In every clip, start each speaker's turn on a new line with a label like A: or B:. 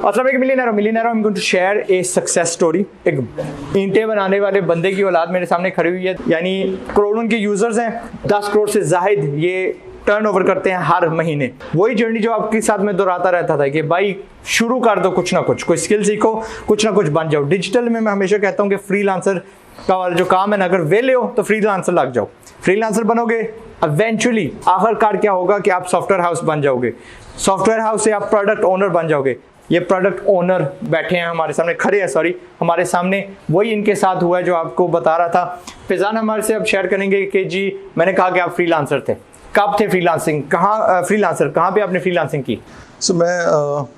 A: अस्सलाम वालेकुम millionaire, I am going to share a success story. एक ईंटें बनाने वाले बंदे की औलाद मेरे सामने खड़ी हुई है, यानी करोड़ों के यूजर्स हैं, 10 करोड़ से जाहिद ये टर्नओवर करते हैं हर महीने। वही जर्नी जो आपके साथ में दोहराता रहता था कि भाई शुरू कर दो कुछ ना कुछ, कोई स्किल सीखो, कुछ ना कुछ बन जाओ। डिजिटल में मैं हमेशा कहता हूँ कि फ्रीलांसर का वाला जो काम है ना, अगर वेले हो तो फ्रीलांसर लग जाओ, फ्रीलांसर बनोगे, इवेंचुअली आखिरकार क्या होगा कि आप सॉफ्टवेयर हाउस बन जाओगे, सॉफ्टवेयर हाउस से आप प्रोडक्ट ओनर बन जाओगे। ये प्रोडक्ट ओनर बैठे हैं हमारे सामने, खड़े हैं सॉरी हमारे सामने, वही इनके साथ हुआ है जो आपको बता रहा था। फैजान हमारे से अब शेयर करेंगे कि जी मैंने कहा कि आप फ्रीलांसर थे, कब थे फ्रीलांसिंग, कहाँ फ्रीलांसर कहाँ पे आपने फ्रीलांसिंग की?
B: सो मैं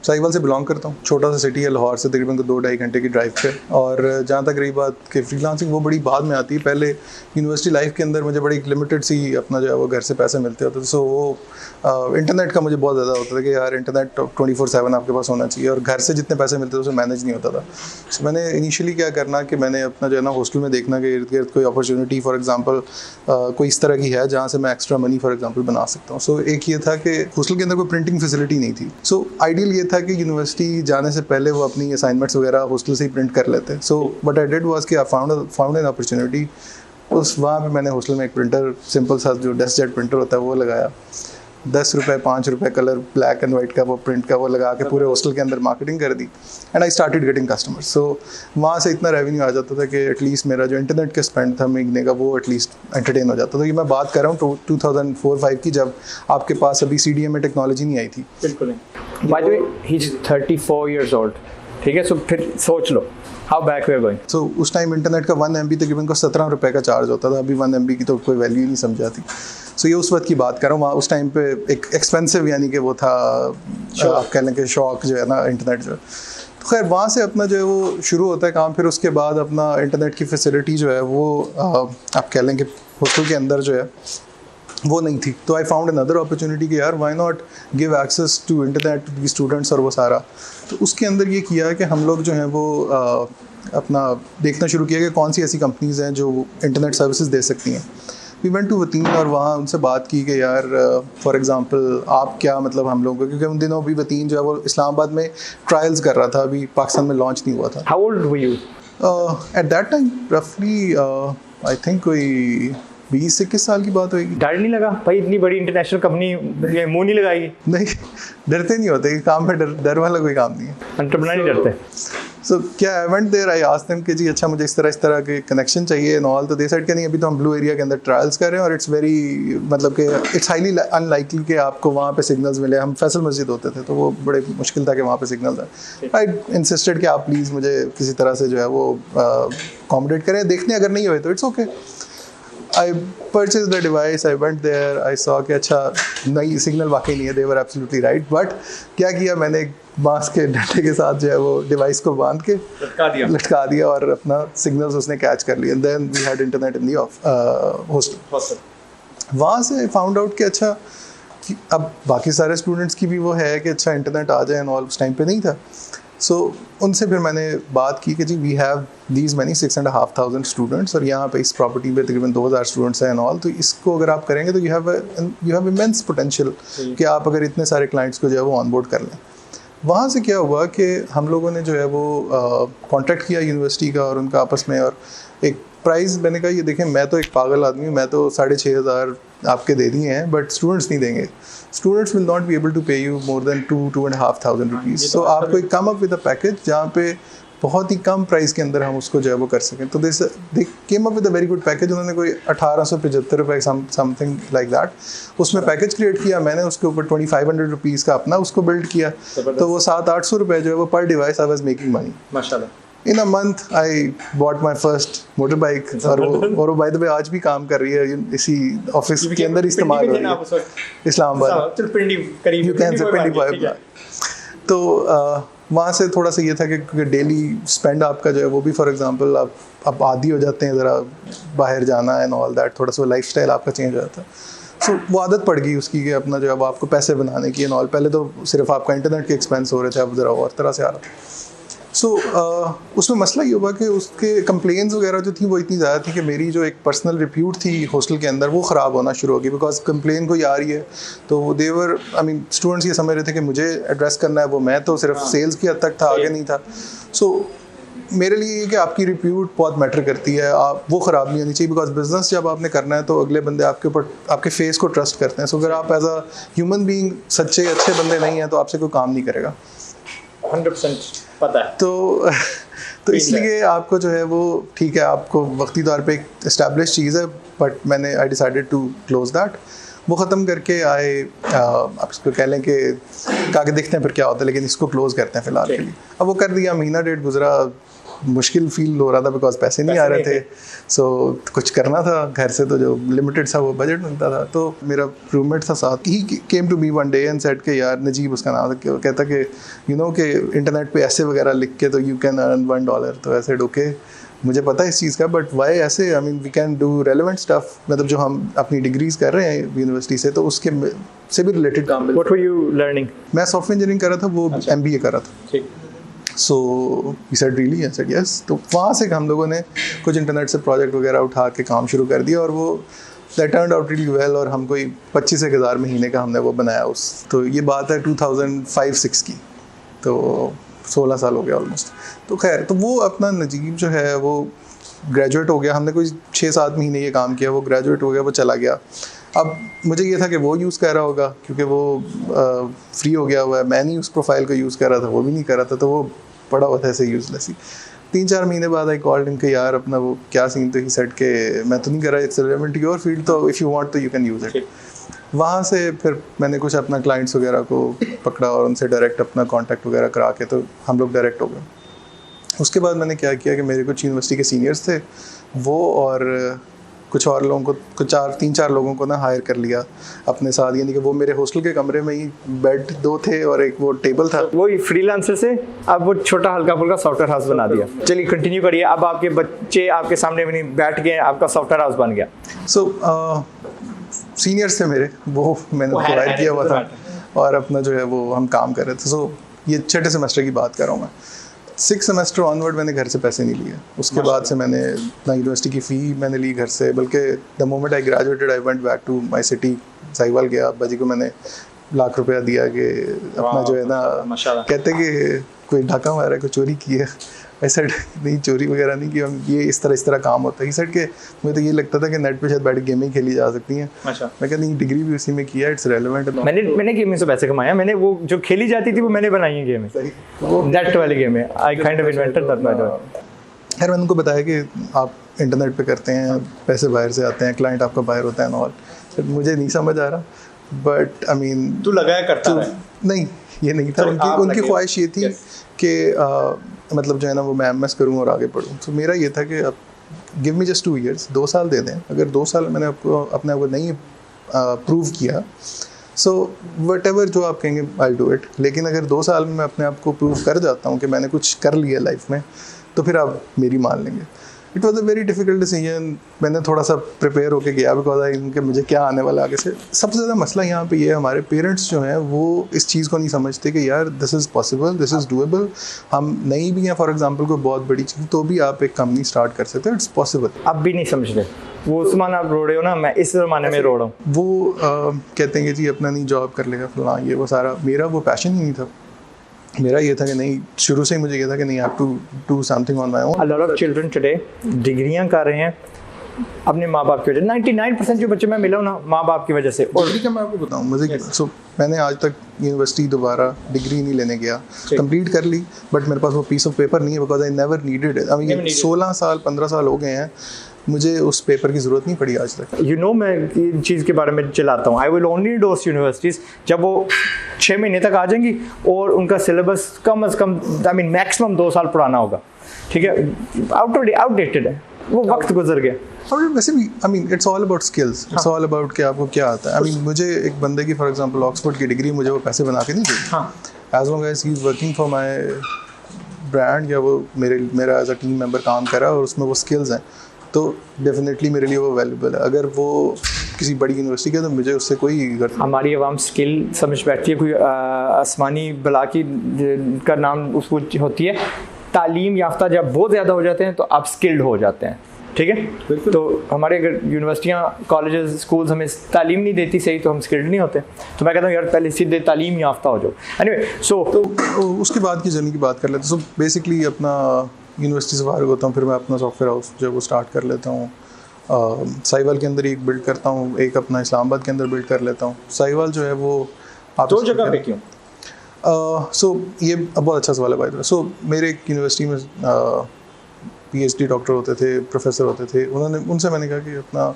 B: साहिवाल से बिलोंग करता हूँ, छोटा सा सिटी है लाहौर से तकरीबन 2-2.5 घंटे की ड्राइव पे। और जहाँ तक रही बात कि फ्रीलांसिंग वो बड़ी बाद में आती है, पहले यूनिवर्सिटी लाइफ के अंदर मुझे बड़ी लिमिटेड सी अपना जो है वो घर से पैसे मिलते होते थे। सो वो इंटरनेट का मुझे बहुत ज़्यादा होता था कि यार इंटरनेट 24/7 आपके पास होना चाहिए, और घर से जितने पैसे मिलते थे उसे मैनेज नहीं होता था। सो मैंने इनिशियली क्या करना कि मैंने अपना जो है ना हॉस्टल में देखना कि इर्द गिर्द कोई अपॉर्चुनिटी फॉर एग्जांपल कोई इस तरह की है जहाँ से मैं एक्स्ट्रा मनी फॉर एग्जांपल बना सकता हूँ। सो एक ये था कि हॉस्टल के अंदर कोई प्रिंटिंग फैसिलिटी नहीं थी। सो आइडियल ये था कि यूनिवर्सिटी जाने से पहले वो अपनी असाइनमेंट्स वगैरह हॉस्टल से ही प्रिंट कर लेते हैं। So what I did was कि आई फाउंड एन अपॉर्चुनिटी। उस वहाँ पे मैंने हॉस्टल में एक प्रिंटर, सिंपल सा जो डेस्क जेट प्रिंटर होता है वो लगाया, 10 रुपये 5 रुपये कलर ब्लैक एंड वाइट का वो प्रिंट का वो लगा के पूरे हॉस्टल के अंदर मार्केटिंग कर दी, and I started getting customers. So वहाँ से इतना रेवेन्यू आ जाता था कि एटलीस्ट मेरा जो इंटरनेट का स्पेंड था महीने का वो एटलीस्ट एंटरटेन हो जाता था। ये मैं बात कर रहा हूँ 2004-05 की, जब आपके पास अभी CDMA में टेक्नोलॉजी नहीं आई थी।
A: बिल्कुल नहीं। By the way he is 34 years old, ठीक है। सो फिर सोच लो how back we are going.
B: So उस टाइम इंटरनेट का 1 MB तकरीबन को 17 रुपये का चार्ज होता था, अभी 1 MB की तो कोई वैल्यू ही नहीं समझाती। सो ये उस वक्त की बात कर रहा हूँ, वहाँ उस टाइम पे एक एक्सपेंसिव यानी कि वो था आप कह लें कि शौक जो है ना इंटरनेट जो है। तो खैर वहाँ से अपना जो है वो शुरू होता है काम। फिर उसके बाद अपना इंटरनेट की फैसिलिटी जो है वो आप कह लें कि हॉस्टल के अंदर जो है वो नहीं थी। तो आई फाउंड अनदर अपॉर्चुनिटी कि यार why not give access to internet to the students, और वो सारा। तो उसके अंदर ये किया कि हम लोग जो हैं वो अपना देखना शुरू किया कि कौन सी ऐसी कंपनीज़ हैं जो इंटरनेट सर्विसेज दे सकती हैं। वी वेंट टू वतीन और वहाँ उनसे बात की कि यार फॉर एग्जांपल आप क्या मतलब हम लोगों को, क्योंकि उन दिनों भी वतीन जो है वो इस्लामाबाद में ट्रायल्स कर रहा था, अभी पाकिस्तान में लॉन्च नहीं हुआ था।
A: How old were you
B: at that time? रफली आई थिंक कोई 20-21 साल की बात होगी।
A: डर नहीं लगा भाई, इतनी बड़ी इंटरनेशनल कंपनी मुंह नहीं लगाई?
B: नहीं, डरते नहीं होते, काम में डर वाला कोई काम नहीं है,
A: एंटरप्रेन्योर नहीं डरते।
B: सो क्या I went there, I asked them कि जी अच्छा मुझे इस तरह के कनेक्शन चाहिए एंड ऑल। तो दे सेड कि नहीं अभी तो हम ब्लू एरिया के अंदर ट्रायल्स कर रहे हैं और इट्स वेरी मतलब कि इट्स हाईली अनलाइकली कि आपको वहाँ पे सिग्नल्स मिले। हम फैसल मस्जिद होते थे तो वो बड़े मुश्किल था कि वहाँ पे सिग्नल था। आई इंसिस्टेड कि आप प्लीज़ मुझे किसी तरह से जो है वो अकोमोडेट करें, देखने अगर नहीं हुए तो it's okay. I purchased the device, I went there, I saw कि अच्छा नहीं सिग्नल वाकई नहीं है, they were absolutely right। But क्या किया मैंने, बांस के डंडे के साथ जो है वो डिवाइस को बांध के लटका दिया और अपना सिग्नल्स उसने कैच कर लिए। Then we had internet in the hostel. वहाँ से फाउंड आउट कि अच्छा कि अब बाकी सारे स्टूडेंट्स की भी वो है कि अच्छा इंटरनेट आ जाए एंड ऑल, उस टाइम पे नहीं था। सो उनसे फिर मैंने बात की कि जी we have these many 6,500 students, और यहाँ पे इस प्रॉपर्टी पे तकरीबन 2,000 स्टूडेंट्स हैं एंड ऑल। तो इसको अगर आप करेंगे तो यू हैव इमेंस पोटेंशियल कि आप अगर इतने सारे क्लाइंट्स को जो है वो ऑनबोर्ड कर लें। वहाँ से क्या हुआ कि हम लोगों ने जो है वो कॉन्ट्रैक्ट किया यूनिवर्सिटी का और उनका आपस में, और एक प्राइस मैंने कहा ये देखें मैं तो एक पागल आदमी हूँ, मैं तो 6,500 आपके दे दिए हैं बट स्टूडेंट्स नहीं देंगे। Students will not be able to pay you more than 2,500 rupees. So आपको एक come up with a package जहाँ पे बहुत ही कम प्राइस के अंदर हम उसको जो है वो कर सकें। तो they came up with a very good package. उन्होंने कोई 1,875 रुपये समथिंग लाइक दैट उसमें पैकेज क्रिएट किया। मैंने उसके ऊपर 2,500 रुपीज़ का अपना उसको बिल्ड किया। तो वो 700-800 रुपये जो है वो पर device I was making money.
A: माशाल्लाह।
B: In a month I bought my first motor bike, और वो बाय द वे आज भी काम कर रही है, इसी ऑफिस के अंदर इस्तेमाल हो रही है इस्लामाबाद। यू कैन से पिंडी। तो वहाँ से थोड़ा सा ये था कि डेली स्पेंड आपका जो है वो भी फॉर एग्जांपल आप आदी हो जाते हैं ज़रा बाहर जाना एंड ऑल दैट, थोड़ा सा लाइफस्टाइल आपका चेंज हो जाता है। सो वो आदत पड़ गई उसकी कि अपना जो अब आपको पैसे बनाने की एंड ऑल। पहले तो सिर्फ आपका इंटरनेट के एक्सपेंस हो रहे थे, अब ज़रा और तरह से आ रहा था। सो उसमें मसला ये हुआ कि उसके कंप्लेंट्स वगैरह जो थी वो इतनी ज़्यादा थी कि मेरी जो एक पर्सनल रिप्यूट थी हॉस्टल के अंदर वो ख़राब होना शुरू हो गई, बिकॉज कंप्लेन कोई आ रही है तो देवर स्टूडेंट्स ये समझ रहे थे कि मुझे एड्रेस करना है, वो मैं तो सिर्फ सेल्स की हद तक था, आगे नहीं था। सो मेरे लिए ये कि आपकी रिप्यूट बहुत मैटर करती है, आप वो ख़राब नहीं होनी चाहिए, बिकॉज बिजनेस जब आपने करना है तो अगले बंदे आपके ऊपर आपके फेस को ट्रस्ट करते हैं। सो अगर आप एज अ ह्यूमन बीइंग सच्चे अच्छे बंदे नहीं हैं तो आपसे कोई काम नहीं करेगा।
A: 100% पता है।
B: तो इसलिए आपको जो है वो ठीक है, आपको वक्ती तौर पे एक इस्टेब्लिश चीज़ है, बट मैंने I decided to close that. वो ख़त्म करके आए, आप इसको कह लें कि आगे देखते हैं फिर क्या होता है, लेकिन इसको क्लोज करते हैं फ़िलहाल के लिए। अब वो कर दिया, महीना डेढ़ गुजरा, मुश्किल फील हो रहा था बिकॉज पैसे नहीं आ रहे थे। सो कुछ करना था घर से, तो जो लिमिटेड था वो बजट मिलता था। तो मेरा रूममेट था साथ, ही came to me one day and said के यार, नजीब उसका नाम था, कि कहता कि यू नो कि इंटरनेट पे ऐसे वगैरह लिख के तो यू कैन अर्न $1। तो ऐसे ओके, मुझे पता है इस चीज़ का, बट वाई ऐसे, I mean we can do relevant stuff, मतलब जो हम अपनी डिग्रीज कर रहे हैं यूनिवर्सिटी से तो उसके से भी रिलेटेड काम।
A: What were you learning?
B: मैं सॉफ्टवेयर इंजीनियरिंग कर रहा था, वो MBA कर रहा था।
A: ठीक।
B: So he said really, I said yes. तो वहाँ से हम लोगों ने कुछ इंटरनेट से प्रोजेक्ट वगैरह उठा के काम शुरू कर दिया, और वो that turned out really well, और हम कोई 25,000 महीने का हमने वो बनाया उस। तो ये बात है 2005-06 की, तो 16 साल हो गया ऑलमोस्ट। तो खैर, तो वो अपना नजीब जो है वो ग्रेजुएट हो गया, हमने कोई 6-7 महीने ये काम किया, वो ग्रेजुएट हो गया, वो चला गया। अब मुझे ये था कि वो यूज़ कर रहा होगा क्योंकि वो फ्री हो गया हुआ है, मैं नहीं उस प्रोफाइल को यूज़ कर रहा था, वो भी नहीं कर रहा था, तो वो पड़ा हुआ था ऐसे यूजलेस ही। 3-4 महीने बाद आई कॉल्ड हिम कि यार अपना वो क्या सीन, तो ही सेड के मैं तो नहीं कर रहा, it's relevant to your field, तो इफ़ यू वांट तो यू कैन यूज़ इट। वहाँ से फिर मैंने कुछ अपना क्लाइंट्स वगैरह को पकड़ा और उनसे डायरेक्ट अपना कॉन्टैक्ट वगैरह करा के तो हम लोग डायरेक्ट हो गए। उसके बाद मैंने क्या किया कि मेरे कुछ यूनिवर्सिटी के सीनियर्स थे, वो और कुछ और लोगों को, कुछ 3-4 लोगों को ना हायर कर लिया अपने साथ, यानी कि वो मेरे हॉस्टल के कमरे में ही बेड 2 थे और एक वो टेबल था।
A: वो फ्रीलांसर से अब वो छोटा हल्का फुल्का सॉफ्टवेयर हाउस बना दिया। चलिए कंटिन्यू करिए। अब आपके बच्चे आपके सामने भी नहीं बैठ गए, आपका सॉफ्टवेयर हाउस बन गया।
B: सो सीनियर्स थे मेरे, वो मैंने प्रोवाइड किया हुआ था, और अपना जो है वो हम काम कर रहे थे। सो ये छठे सेमेस्टर की बात कर रहा हूँ मैं। 6 सेमेस्टर ऑनवर्ड मैंने घर से पैसे नहीं लिए। उसके बाद से मैंने ना यूनिवर्सिटी की फ़ी मैंने ली घर से, बल्कि the moment I graduated I went back to my city, Sahiwal गया, अब्बा जी को मैंने लाख रुपया दिया कि अपना जो है ना, कहते कि कोई डाका मारा है, कोई चोरी की है। ऐसा नहीं, चोरी वगैरह नहीं की, हम ये इस तरह काम होता है। इस साइड के मुझे तो ये लगता था कि नेट पे शायद बैठ गेमिंग खेली जा सकती है। मैं कहता नहीं, डिग्री भी उसी में किया, इट्स रेलेवेंट।
A: मैंने गेमिंग से पैसे कमाया, मैंने वो जो खेली जाती थी वो मैंने बनाई है गेम, दैट वाली गेम है। I kind of invented that bye the वे।
B: खैर मैंने उनको बताया कि आप इंटरनेट पे करते हैं, पैसे बाहर से आते हैं, क्लाइंट आपका बाहर होता है एंड ऑल। मुझे नहीं समझ आ रहा, बट आई मीन
A: तू लगाया करता है।
B: नहीं, ये नहीं था। उनकी ख्वाहिश ये थी कि मतलब जो है ना वो मैं MS करूँ और आगे पढ़ूँ। तो मेरा ये था कि अब गिव मी जस्ट 2 years, 2 साल दे दें। अगर 2 साल मैंने आपको अपने आप को नहीं प्रूव किया, सो वट एवर जो आप कहेंगे आई डू इट। लेकिन अगर 2 साल में मैं अपने आप को प्रूव कर जाता हूँ कि मैंने कुछ कर लिया लाइफ में, तो फिर आप मेरी मान लेंगे। It was a very difficult decision. मैंने थोड़ा सा प्रिपेयर होकर गया, बिकॉज आई कि मुझे क्या आने वाला आगे से। सबसे ज़्यादा मसला यहाँ पे ये है, हमारे पेरेंट्स जो हैं वो इस चीज़ को नहीं समझते कि यार this is possible, this is doable. हम नहीं भी हैं, फॉर एग्जांपल कोई बहुत बड़ी चीज़, तो भी आप एक कंपनी स्टार्ट कर सकते हैं, इट्स पॉसिबल।
A: अब भी नहीं समझ रहे वो ज़माना आप रो रहे हो ना, मैं इस ज़माने में रो रहा हूँ।
B: वो कहते हैं कि जी अपना नहीं जॉब कर लेगा फलां, ये वो सारा। मेरा वो पैशन ही नहीं था। मेरा ये था कि नहीं, शुरू से ही मुझे ये था कि नहीं, I have to do something on my own.
A: A lot of children today डिग्रियां कर रहे हैं अपने माँ बाप की वजह। 99% जो बच्चे मैं मिला हूँ ना, माँ बाप की वजह से। और
B: डिग्री का मैं आपको बताऊँ, मुझे सो मैंने आज तक यूनिवर्सिटी दोबारा डिग्री नहीं लेने गया। कंप्लीट कर ली, बट मेरे पास वो पीस ऑफ पेपर नहीं है, because I never needed it. I mean 16 साल 15 साल हो गए हैं, मुझे उस पेपर की ज़रूरत नहीं पड़ी आज तक।
A: यू नो, मैं इन चीज़ के बारे में चलाता हूँ। I will only endorse universities जब वो 6 महीने तक आ जाएंगी और उनका सिलेबस कम से कम, आई मीन मैक्सिमम 2 साल पुराना होगा। ठीक है, आउटडेटेड है, वो वक्त गुजर गया।
B: और वैसे भी I mean it's all about skills, it's all about कि आपको क्या आता है। आई मीन मुझे एक बंदे की फॉर एग्जांपल ऑक्सफोर्ड की डिग्री मुझे वो पैसे बना के नहीं देगी। As long as he is working for my brand, या वो मेरा एज अ टीम मेंबर काम कर रहा है और उसमें वो स्किल्स हैं, तो डेफिनेटली मेरे लिए वो वैल्यूबल है। अगर वो किसी बड़ी यूनिवर्सिटी का, तो मुझे उससे कोई
A: हमारी आवाम स्किल समझ बैठती है, कोई आसमानी बला की का नाम उसको होती है, तालीम याफ्ता जब बहुत ज़्यादा हो जाते हैं तो आप स्किल्ड हो जाते हैं, ठीक है। तो हमारे अगर यूनिवर्सिटियाँ, कॉलेजेस, स्कूल्स हमें तालीम नहीं देती सही तो हम स्किल्ड नहीं होते। तो मैं कहता हूँ यार पहले सीधे तालीम याफ्ता हो जाओ। एनीवे सो
B: तो उसके बाद की जर्नी की बात कर लेते हैं। सो बेसिकली अपना यूनिवर्सिटी से फारिग होता हूँ, फिर मैं अपना सॉफ्टवेयर हाउस जो है वो स्टार्ट कर लेता हूँ। साहिवाल के अंदर एक बिल्ड करता हूँ, एक अपना इस्लामाबाद के अंदर बिल्ड कर लेता हूँ। साहिवाल जो है वो आप
A: 2 जगह पे क्यों?
B: सो ये बहुत अच्छा सवाल है भाई। सो मेरे एक यूनिवर्सिटी में PhD डॉक्टर होते थे, प्रोफेसर होते थे, उनसे मैंने कहा कि अपना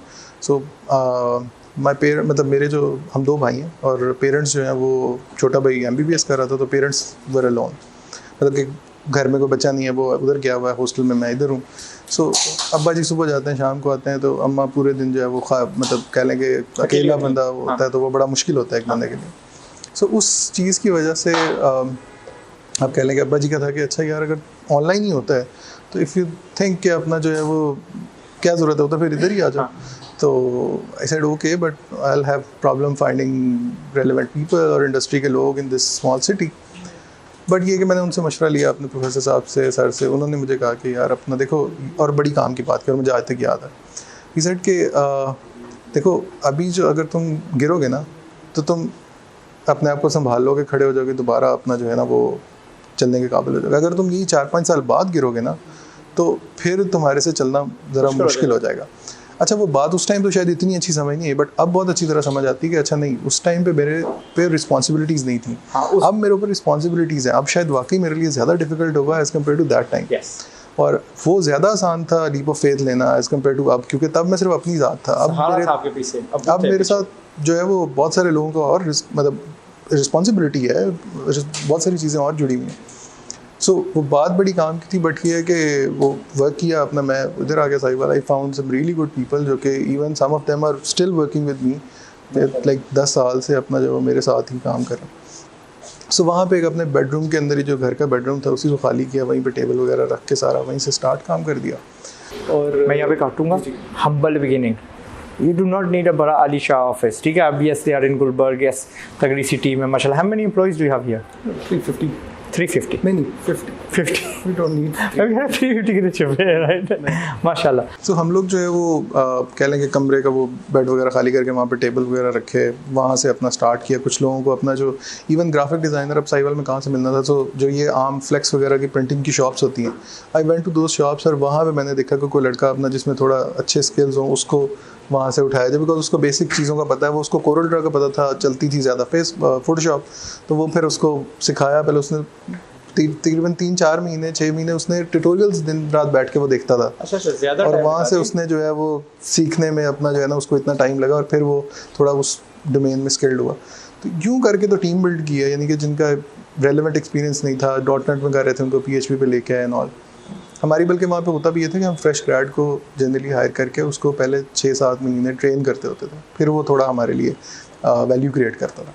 B: मतलब मेरे जो हम 2 भाई हैं और पेरेंट्स जो हैं वो छोटा भाई MBBS कर रहा था, तो पेरेंट्स वर अलोन, मतलब कि घर में कोई बच्चा नहीं है, वो उधर गया हुआ है हॉस्टल में, मैं इधर हूँ। सो अब्बा जी सुबह जाते हैं, शाम को आते हैं, तो अम्मा पूरे दिन जो है वो मतलब कह लें कि अकेला बंदा होता है तो वो बड़ा मुश्किल होता है एक बंदे के लिए। सो उस चीज़ की वजह से आप कह लें कि अब्बा जी का था कि अच्छा यार अगर ऑनलाइन ही होता है तो इफ़ यू थिंक कि अपना जो है वो क्या ज़रूरत है तो फिर इधर ही आ जाओ। तो I said okay, but I will have problem finding relevant people और इंडस्ट्री के लोग in this small city. But ये कि मैंने उनसे मशवरा लिया अपने प्रोफेसर साहब से, सर से, उन्होंने मुझे कहा कि यार अपना देखो, और बड़ी काम की बात की और मुझे आज तक याद है, ही सेड कि देखो अभी जो अगर तुम गिरोगे ना तो तुम अपने आप को संभाल लोगे, खड़े हो जाओगे, दोबारा अपना जो है ना वो चलने के काबिल हो जाएगा। अगर तुम यही 4-5 साल बाद गिरोगे ना तो फिर तुम्हारे से चलना ज़रा मुश्किल हो जाएगा। अच्छा वो बात उस टाइम तो शायद इतनी अच्छी समझ नहीं है, बट अब बहुत अच्छी तरह समझ आती है कि अच्छा नहीं, उस टाइम पे मेरे पे रिस्पॉन्सिबिलिटीज़ नहीं थी, अब मेरे ऊपर रिस्पॉन्सिबिलिटीज़ हैं। अब शायद वाकई मेरे लिए ज़्यादा डिफिकल्ट होगा as compare to that time. और वो ज़्यादा आसान था लीप ऑफ फेथ लेना एज़ कम्पेयर टू अब, क्योंकि तब मैं सिर्फ अपनी ज़ात था। अब मेरे साथ जो है वो बहुत सारे लोगों का और मतलब रिस्पॉन्सिबिलिटी है, बहुत सारी चीज़ें और जुड़ी हुई हैं। सो वो बात बड़ी काम की थी, बट ये है कि वो वर्क किया अपना, मैं उधर आ गया Sahiwal. I found some really good people जो कि even some of them are still working with me, like 10 साल से अपना जो मेरे साथ ही काम कर रहे हैं। सो वहाँ पे एक अपने बेडरूम के अंदर ही जो घर का बेडरूम था उसी को खाली किया, वहीं पे टेबल वगैरह रख के सारा वहीं से स्टार्ट काम कर दिया। और
A: मैं यहाँ पे काटूंगा, humble beginning, you do not need a बड़ा आलीशाह ऑफिस, ठीक है। अब yes they are in Gulberg, yes तगड़ी सी टीम है माशाल्लाह। How many employees do you have here? 350 नहीं 50
B: we don't need
A: 350 के छुपे हैं, राइट, माशाल्लाह।
B: सो हम लोग जो है वो कह लेंगे कमरे का वो बेड वगैरह खाली करके वहाँ पे टेबल वगैरह रखे, वहाँ से अपना स्टार्ट किया। कुछ लोगों को अपना जो इवन ग्राफिक डिज़ाइनर अब साहिवाल में कहाँ से मिलना था, तो जो ये आम फ्लेक्स वगैरह की प्रिंटिंग की शॉप्स होती हैं, I went to those shops और वहाँ पे मैंने देखा कि कोई लड़का अपना जिसमें थोड़ा अच्छे स्किल्स हों उसको वहाँ से उठाया जाए, बिकॉज उसको बेसिक चीज़ों का पता है। वो उसको कोरल ड्रा का पता था, चलती थी ज़्यादा फोटोशॉप, तो वो फिर उसको सिखाया। पहले उसने तकरीबन 3-4 महीने 6 महीने उसने ट्यूटोरियल्स दिन रात बैठ के वो देखता था।
A: अच्छा ज़्यादा।
B: और वहाँ से उसने जो है वो सीखने में अपना जो है ना उसको इतना टाइम लगा और फिर वो थोड़ा उस डोमेन में स्किल्ड हुआ। तो यूँ करके तो टीम बिल्ड की है, यानी कि जिनका रेलेवेंट एक्सपीरियंस नहीं था, .NET में कर रहे थे, उनको PHP पे लेके आए एंड ऑल। हमारी बल्कि वहाँ पे होता भी ये था कि हम फ्रेश ग्रेड को जनरली हायर करके उसको पहले 6-7 महीने ट्रेन करते होते थे, फिर वो थोड़ा हमारे लिए वैल्यू क्रिएट करता था।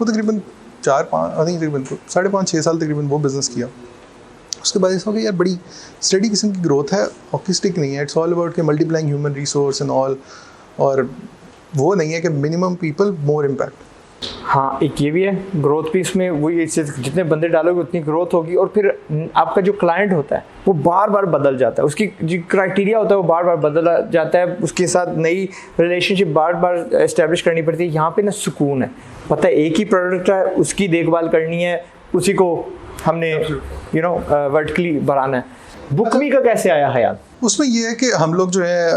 B: वो तकरीबन 5.5-6 साल तकरीबन वो बिज़नेस किया। उसके बाद ऐसा हो गया यार बड़ी स्टडी किस्म की ग्रोथ है, हॉकीस्टिक नहीं है, इट्स ऑल अबाउट के multiplying human resource and all, और वो नहीं है कि मिनिमम पीपल मोर इम्पैक्ट।
A: हाँ, एक ये भी है, ग्रोथ भी इसमें वही, जितने बंदे डालोगे उतनी ग्रोथ होगी। और फिर आपका जो क्लाइंट होता है वो बार बार बदल जाता है, उसकी जो क्राइटेरिया होता है वो बार बार बदल जाता है, उसके साथ नई रिलेशनशिप बार बार एस्टेब्लिश करनी पड़ती है। यहाँ पे ना सुकून है, पता है एक ही प्रोडक्ट है, उसकी देखभाल करनी है, उसी को हमने वर्टिकली बढ़ाना है। बुकमी का कैसे आया ख्याल?
B: उसमें ये है कि हम लोग जो है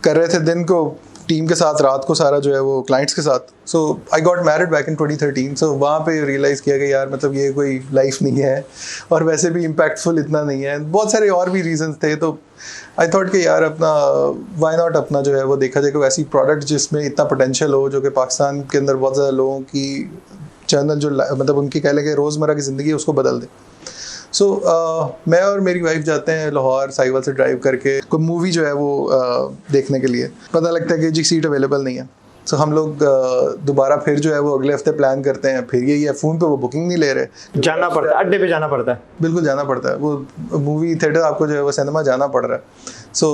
B: कर रहे थे दिन को टीम के साथ, रात को सारा जो है वो क्लाइंट्स के साथ। So I got married back in 2013। सो वहाँ पे रियलाइज़ किया कि यार मतलब ये कोई लाइफ नहीं है और वैसे भी इम्पैक्टफुल इतना नहीं है, बहुत सारे और भी रीजंस थे। तो आई थॉट कि यार अपना वाई नॉट अपना जो है वो देखा जाए कोई ऐसी प्रोडक्ट जिसमें इतना पोटेंशियल हो, जो कि पाकिस्तान के अंदर बहुत ज़्यादा लोगों की चैनल जो मतलब उनकी कह लें कि रोज़मर्रा की ज़िंदगी है उसको बदल दे। सो मैं और मेरी वाइफ जाते हैं लाहौर साहिवाल से ड्राइव करके कोई मूवी जो है वो देखने के लिए। पता लगता है कि जी सीट अवेलेबल नहीं है। सो हम लोग दोबारा फिर जो है वो अगले हफ्ते प्लान करते हैं, फिर यही है फ़ोन पे वो बुकिंग नहीं ले रहे,
A: जाना पड़ता है, अड्डे पे जाना पड़ता है,
B: बिल्कुल जाना पड़ता है। वो मूवी थिएटर आपको जो है वो सिनेमा जाना पड़ रहा है। सो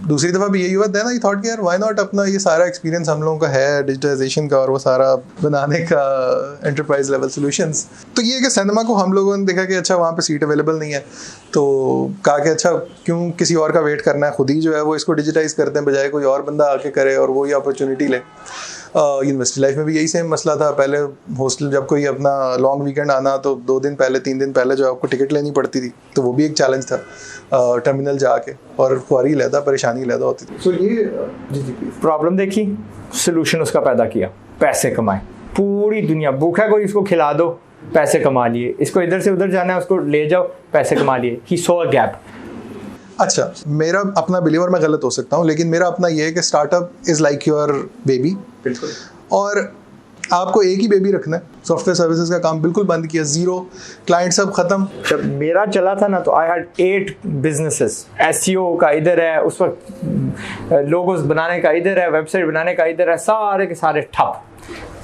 B: दूसरी दफ़ा भी यही हुआ देन आई थॉट कि यार व्हाई नॉट अपना ये सारा एक्सपीरियंस हम लोगों का है डिजिटाइजेशन का और वो सारा बनाने का एंटरप्राइज लेवल सॉल्यूशंस। तो ये कि सिनेमा को हम लोगों ने देखा कि अच्छा वहाँ पे सीट अवेलेबल नहीं है, तो कहा कि अच्छा क्यों किसी और का वेट करना है, खुद ही जो है वो इसको डिजिटाइज करते हैं बजाय कोई और बंदा आके करे और वो ये अपॉर्चुनिटी ले। यूनिवर्सिटी लाइफ में भी यही सेम मसला था। पहले हॉस्टल जब कोई अपना लॉन्ग वीकेंड आना तो 2 दिन पहले 3 दिन पहले जो आपको टिकट लेनी पड़ती थी, तो वो भी एक चैलेंज था टर्मिनल जाके, और ख्वारी लहदा परेशानी लहदा होती थी।
A: तो ये प्रॉब्लम देखी, सोल्यूशन उसका पैदा किया, पैसे कमाए। पूरी दुनिया भूखा कोई इसको खिला दो, पैसे कमा लिए। इसको इधर से उधर जाना है, उसको ले जाओ, पैसे कमा लिए। He saw a gap.
B: अच्छा, मेरा अपना बिलीवर, मैं गलत हो सकता हूँ, लेकिन मेरा अपना ये है कि startup is like your baby.
A: बिल्कुल।
B: और आपको एक ही बेबी रखना है। सॉफ्टवेयर सर्विसेज का काम बिल्कुल बंद किया, 0 क्लाइंट सब खत्म।
A: जब मेरा चला था ना तो आई हैड 8 बिजनेसेस। एसईओ का इधर है, उस वक्त लोगोस बनाने का इधर है, वेबसाइट बनाने का इधर है, सारे के सारे ठप।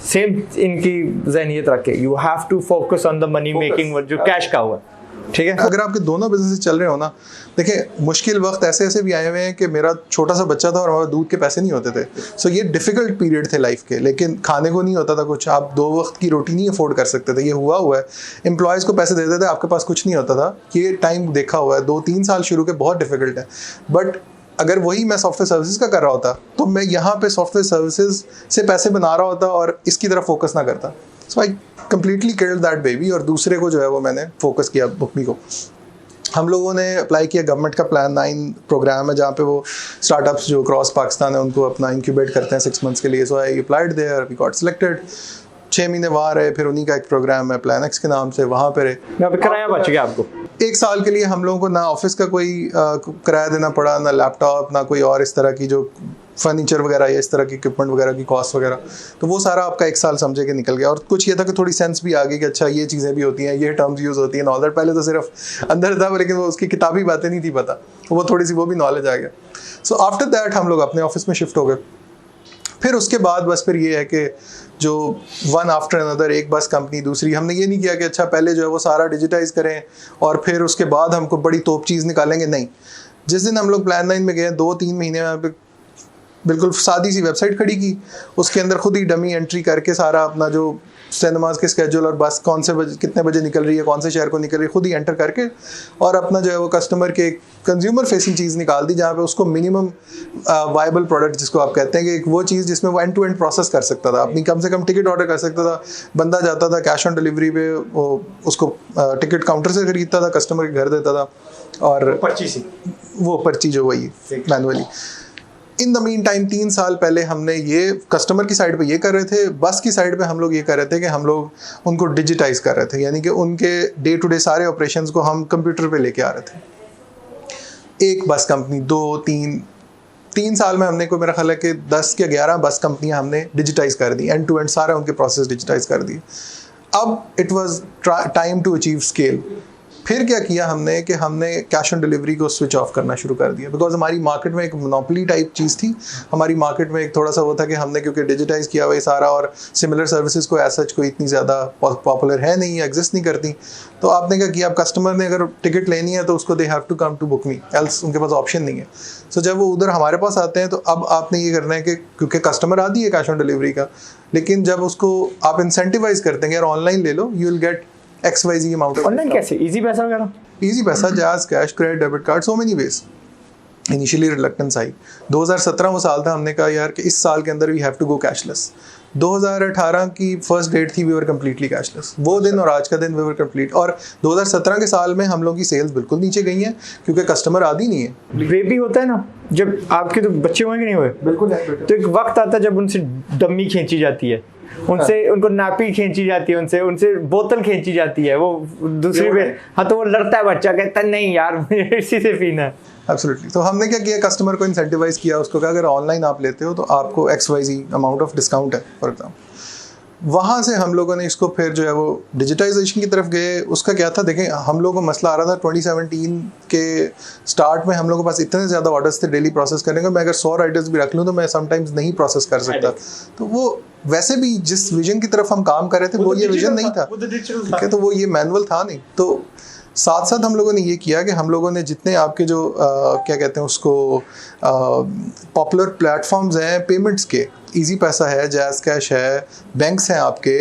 A: सेम इनकी ज़हनियत रखे, you have to focus on the money making, जो कैश का हुआ। ठीक है,
B: अगर आपके दोनों बिजनेस चल रहे हो ना, देखिए मुश्किल वक्त ऐसे ऐसे भी आए हुए हैं कि मेरा छोटा सा बच्चा था और हमारे दूध के पैसे नहीं होते थे। सो ये डिफिकल्ट पीरियड थे लाइफ के, लेकिन खाने को नहीं होता था कुछ, आप 2 वक्त की रोटी नहीं अफोर्ड कर सकते थे। ये हुआ है, एम्प्लॉयज़ को पैसे देते थे, आपके पास कुछ नहीं होता था। ये टाइम देखा हुआ है, 2-3 साल शुरू के बहुत डिफिकल्ट है। बट अगर वही मैं सॉफ्टवेयर सर्विसेज का कर रहा होता तो मैं यहाँ पे सॉफ्टवेयर सर्विसेज से पैसे बना रहा होता और इसकी तरफ फोकस ना करता। So I completely killed that baby, और दूसरे को जो है वो मैंने फोकस किया बुकमी को। हम लोगों ने अप्लाई किया, गवर्नमेंट का प्लान 9 प्रोग्राम है जहाँ पे वो स्टार्टअप्स जो क्रॉस पाकिस्तान है उनको अपना इंक्यूबेट करते हैं 6 मंथ्स के लिए। So I applied there, we got selected. 6 महीने वहाँ रहे, फिर उन्हीं का एक प्रोग्राम है प्लान एक्स के नाम से, वहाँ पे रहे।
A: यहाँ पे किराया बच गया आपको?
B: 1 साल के लिए हम लोगों को ना ऑफिस का कोई किराया देना पड़ा, ना लैपटॉप, ना कोई और इस तरह की जो फर्नीचर वगैरह या इस तरह की इक्विपमेंट वगैरह की कॉस्ट वगैरह। तो वो सारा आपका 1 साल समझे के निकल गया। और कुछ ये था कि थोड़ी सेंस भी आ गई कि अच्छा ये चीज़ें भी होती हैं, ये टर्म्स यूज़ होती हैं, ऑल दैट। पहले तो सिर्फ अंदर था, लेकिन वो उसकी किताबी बातें नहीं थी पता, वो थोड़ी सी वो भी नॉलेज आ गया। सो आफ्टर दैट हम लोग अपने ऑफिस में शिफ्ट हो गए। फिर उसके बाद बस फिर ये है कि जो वन आफ्टर अनदर, एक बस कंपनी दूसरी। हमने ये नहीं किया कि अच्छा पहले जो है वो सारा डिजिटाइज करें और फिर उसके बाद हमको बड़ी तोप चीज़ निकालेंगे, नहीं। जिस दिन हम लोग प्लान 9 में गए, 2-3 महीने में बिल्कुल सादी सी वेबसाइट खड़ी की, उसके अंदर खुद ही डमी एंट्री करके सारा अपना जो सिनेमाज के स्केड्यूल और बस कौन से बजे कितने बजे निकल रही है, कौन से शहर को निकल रही है, खुद ही एंटर करके और अपना जो है वो कस्टमर के कंज्यूमर फेसिंग चीज़ निकाल दी, जहाँ पे उसको मिनिमम वायबल प्रोडक्ट जिसको आप कहते हैं कि वो चीज़ जिसमें वो एंड टू एंड प्रोसेस कर सकता था, अपनी कम से कम टिकट ऑर्डर कर सकता था। बंदा जाता था कैश ऑन डिलीवरी पे, वो उसको टिकट काउंटर से खरीदता था, कस्टमर के घर देता था, और पर्ची जो वही manually. In the mean time 3 साल पहले हमने ये कस्टमर की साइड पे ये कर रहे थे, बस की साइड पे हम लोग ये कर रहे थे कि हम लोग उनको डिजिटाइज कर रहे थे, यानी कि उनके डे टू डे सारे ऑपरेशंस को हम कंप्यूटर पे लेके आ रहे थे। एक बस कंपनी 2-3 साल में हमने कोई मेरा ख्याल है कि 10 के 11 बस कंपनियां हमने डिजिटाइज कर दी, एंड टू एंड सारा उनके प्रोसेस डिजिटाइज कर दिए। अब it was time to achieve scale. फिर क्या किया हमने कि हमने कैश ऑन डिलीवरी को स्विच ऑफ करना शुरू कर दिया, बिकॉज हमारी मार्केट में एक मोनोपोली टाइप चीज़ थी। हमारी मार्केट में एक थोड़ा सा वो था कि हमने क्योंकि डिजिटाइज किया हुआ सारा, और सिमिलर सर्विसेज को एज सच कोई इतनी ज़्यादा पॉपुलर है नहीं, एग्जिस्ट नहीं करती। तो आपने क्या किया, अब कस्टमर ने अगर टिकट लेनी है तो उसको they have to come to book me, else उनके पास ऑप्शन नहीं है। सो जब वो उधर हमारे पास आते हैं तो अब आपने ये करना है कि क्योंकि कस्टमर आती है कैश ऑन डिलीवरी का, लेकिन जब उसको आप इंसेंटिवाइज करते हैं यार ऑनलाइन ले लो, you will get XYZ amount.
A: Online कैसे? इजी पैसा वगैरह?
B: Easypaisa, Jazz, cash, credit, debit card, so many ways. Initially reluctance I, 2017 वो साल था, हमने कहा यार कि इस साल के अंदर we have to go cashless. 2018 की फर्स्ट डेट थी, वी वर कम्प्लीटली कैशलेस। वो दिन और आज का दिन वी वर कम्प्लीट। और 2017 के साल में हम लोग की सेल्स बिल्कुल नीचे गई हैं क्योंकि कस्टमर आदि नहीं है।
A: वे भी होता है ना, जब आपके तो बच्चे हुए कि नहीं हुए,
B: बिल्कुल है,
A: तो एक वक्त आता है जब उनसे डम्मी खींची जाती है, उनसे उनको नापी खींची जाती है, उनसे बोतल खींची जाती है, वो दूसरी पे, हाँ, तो वो लड़ता है बच्चा, कहता है नहीं यार मुझे इसी से पीना है।
B: एब्सोल्युटली। तो हमने क्या किया, कस्टमर को इंसेंटिवाइज किया, उसको कहा अगर ऑनलाइन आप लेते हो तो आपको XYZ अमाउंट ऑफ डिस्काउंट है फॉर एग्जाम्पल। वहाँ से हम लोगों ने इसको फिर जो है वो डिजिटाइजेशन की तरफ गए। उसका क्या था, देखें हम लोगों को मसला आ रहा था 2017 के स्टार्ट में, हम लोगों के पास इतने ज़्यादा ऑर्डर्स थे डेली प्रोसेस करने का, मैं अगर 100 राइडर्स भी रख लूँ तो मैं समटाइम्स नहीं प्रोसेस कर सकता। तो वो वैसे भी जिस विजन की तरफ हम काम कर रहे थे वो ये विजन नहीं था, ठीक है, तो वो ये मैनुअल था नहीं। तो साथ साथ हम लोगों ने ये किया कि हम लोगों ने जितने आपके जो क्या कहते हैं उसको पॉपुलर प्लेटफॉर्म्स हैं पेमेंट्स के, इजी पैसा है, जैज़ कैश है, बैंक्स हैं आपके,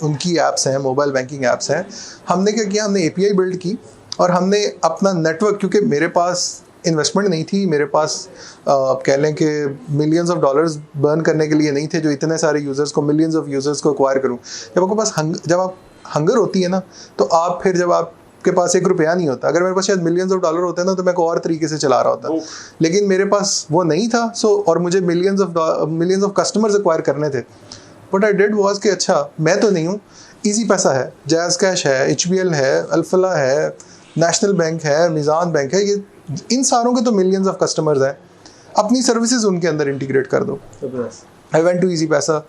B: उनकी ऐप्स हैं, मोबाइल बैंकिंग ऐप्स हैं, हमने क्या किया, हमने API बिल्ड की और हमने अपना नेटवर्क, क्योंकि मेरे पास इन्वेस्टमेंट नहीं थी, मेरे पास आप कह लें कि मिलियंस ऑफ डॉलर्स बर्न करने के लिए नहीं थे जो इतने सारे यूज़र्स को, मिलियंस ऑफ यूज़र्स को एक्वायर करूं। जब आपके पास जब आप हंगर होती है ना, तो आप फिर जब आपके पास ₹1 नहीं होता, अगर मेरे पास शायद मिलियंस ऑफ डॉलर होते हैं ना तो मैं को और तरीके से चला रहा होता, लेकिन मेरे पास वो नहीं था। और मुझे मिलियंस ऑफ कस्टमर्स एक्वायर करने थे। व्हाट आई डिड वाज कि अच्छा मैं तो नहीं हूँ, ईजी पैसा है, जैज़ कैश है, HBL है, अल्फला है, नेशनल बैंक है, मीज़ान बैंक है, ये इन सारों के तो मिलियंस ऑफ कस्टमर्स हैं, अपनी सर्विसेज उनके अंदर इंटीग्रेट कर दो। आई वेंट टू ईजी पैसा,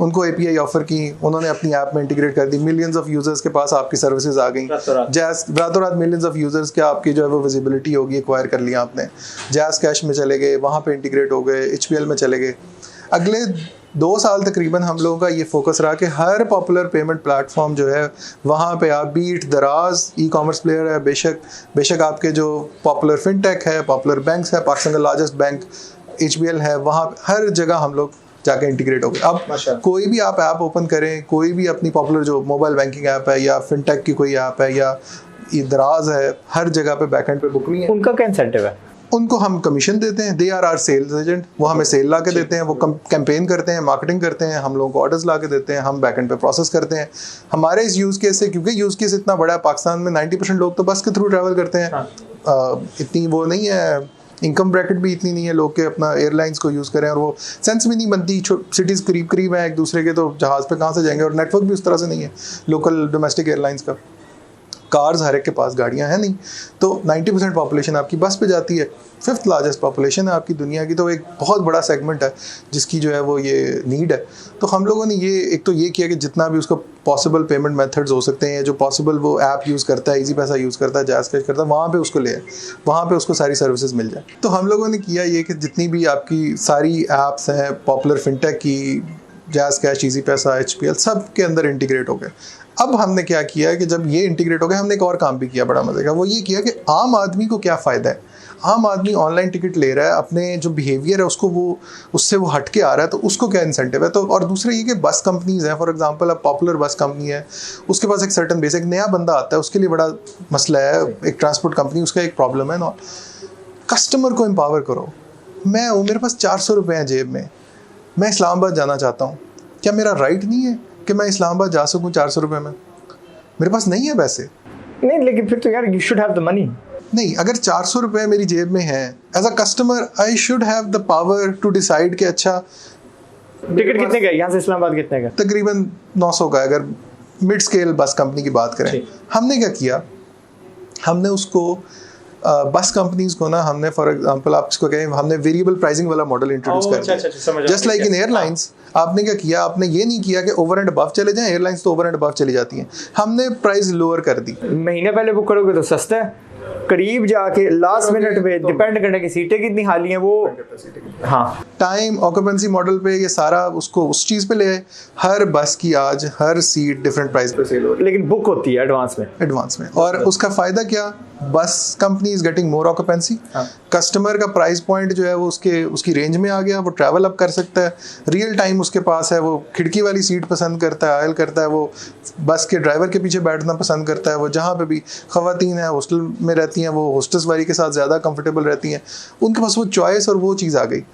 B: उनको API ऑफर की, उन्होंने अपनी ऐप में इंटीग्रेट कर दी, मिलियंस ऑफ यूजर्स के पास आपकी सर्विसेज आ गई, रातों रात मिलियंस ऑफ यूजर्स के आपकी जो है वो विजिबिलिटी होगी, एक्वायर कर लिया आपने, जैज़ कैश में चले गए, वहाँ पे इंटीग्रेट हो गए, HBL में चले गए। अगले 2 साल तकरीबन हम लोगों का ये फोकस रहा कि हर पॉपुलर पेमेंट प्लेटफॉर्म जो है वहाँ पे आप बीट दराज ई-कॉमर्स प्लेयर है, बेशक आपके जो पॉपुलर फिनटेक है, पॉपुलर बैंक्स है, पाकिस्तान का लार्जेस्ट बैंक HBL है, वहाँ हर जगह हम लोग जाके इंटीग्रेट हो गए। अब कोई भी आप ऐप ओपन करें, कोई भी अपनी पॉपुलर जो मोबाइल बैंकिंग ऐप है या फिनटेक की कोई ऐप है या दराज है, हर जगह पे बैकएंड पे बुक नहीं है।
A: उनका क्या इंसेंटिव है?
B: उनको हम कमीशन देते हैं, they are our sales agent, वो हमें सेल ला के देते हैं, वो कैंपेन करते हैं, मार्केटिंग करते हैं, हम लोगों को ऑर्डर्स ला के देते हैं, हम बैकएंड पे प्रोसेस करते हैं। हमारे इस यूज़ केस से, क्योंकि यूज़ केस इतना बड़ा है, पाकिस्तान में 90% लोग तो बस के थ्रू ट्रैवल करते हैं। इतनी वो नहीं है, इनकम ब्रैकेट भी इतनी नहीं है लोग के अपना एयरलाइंस को यूज़ करें, और वो सेंस भी नहीं बनती, सिटीज़ करीब करीब हैं एक दूसरे के, तो जहाज़ पे कहाँ से जाएंगे, और नेटवर्क भी उस तरह से नहीं है लोकल डोमेस्टिक एयरलाइंस का। कार्स हर एक के पास, गाड़ियां हैं नहीं, तो 90% पॉपुलेशन आपकी बस पे जाती है। 5th लार्जेस्ट पॉपुलेशन है आपकी दुनिया की, तो एक बहुत बड़ा सेगमेंट है जिसकी जो है वो ये नीड है। तो हम लोगों ने एक तो ये किया कि जितना भी उसको पॉसिबल पेमेंट मेथड्स हो सकते हैं, जो पॉसिबल वो ऐप यूज़ करता है, ईजी पैसा यूज़ करता है, जैज़ कैश करता है, वहाँ पे उसको ले आए, वहाँ पे उसको सारी सर्विसेज मिल जाए। तो हम लोगों ने किया ये कि जितनी भी आपकी सारी ऐप्स हैं पॉपुलर फिनटेक की, जैज़ कैश, ईजी पैसा, HBL, सब के अंदर इंटीग्रेट हो गए। अब हमने क्या किया कि जब ये इंटीग्रेट हो गया, हमने एक और काम भी किया बड़ा मजे का, वो ये किया कि आम आदमी को क्या फ़ायदा है। आम आदमी ऑनलाइन टिकट ले रहा है, अपने जो बिहेवियर है उससे वो हट के आ रहा है, तो उसको क्या इंसेंटिव है। तो और दूसरा ये कि बस कंपनीज़ हैं, फॉर एग्जांपल अब पॉपुलर बस कंपनी है, उसके पास एक सर्टन बेस, एक नया बंदा आता है, उसके लिए बड़ा मसला है, एक ट्रांसपोर्ट कंपनी, उसका एक प्रॉब्लम है ना। कस्टमर को एम्पावर करो। मैं हूँ, मेरे पास 400 रुपये हैं जेब में, मैं इस्लामाबाद जाना चाहता हूँ, क्या मेरा राइट नहीं है कि मैं इस्लामाबाद जा सकूं 400 रुपये में? मेरे पास नहीं है पैसे।
A: नहीं, लेकिन फिर तो यार you should have the money.
B: नहीं, अगर 400 रुपये मेरी जेब में है, as a customer I should have the power to decide कि अच्छा
A: टिकट कितने का है यहाँ से इस्लामाबाद, कितने का?
B: तकरीबन 900 का, अगर मिड स्केल बस कंपनी की बात करें। हमने क्या किया, हमने उसको बस कंपनीज को ना, हमने फॉर एग्जांपल आप इसको कहें, हमने वेरिएबल प्राइसिंग वाला मॉडल इंट्रोड्यूस कर दिया। जस्ट लाइक इन एयरलाइंस, आपने क्या किया, आपने ये नहीं किया कि ओवर एंड अबव चले जाएं, एयरलाइंस तो ओवर एंड अबव चली जाती हैं, हमने प्राइस लोअर कर दी।
A: महीने पहले बुक करोगे तो सस्ता है, करीब जाके लास्ट मिनट पे डिपेंड करने की सीटें कितनी खाली हैं वो। हाँ,
B: टाइम ऑक्यूपेंसी मॉडल पे ये सारा उसको उस चीज़ पे ले आए। हर बस की आज हर सीट डिफरेंट प्राइस पे सेल हो रही है,
A: लेकिन बुक होती है एडवांस में। और
B: उसका फ़ायदा क्या, बस company is getting more occupancy, customer का प्राइस पॉइंट जो है वो उसकी रेंज में आ गया, वो ट्रैवल अप कर सकता है, रियल टाइम उसके पास है, वो खिड़की वाली सीट पसंद करता है, आयल करता है, वो बस के ड्राइवर के पीछे बैठना पसंद करता है, वो जहाँ पे भी ख़वातीन है हॉस्टल में रहती हैं, वो हॉस्टस वाली के साथ ज़्यादा कंफर्टेबल रहती हैं, उनके पास वो चॉइस और वो चीज़ आ गई।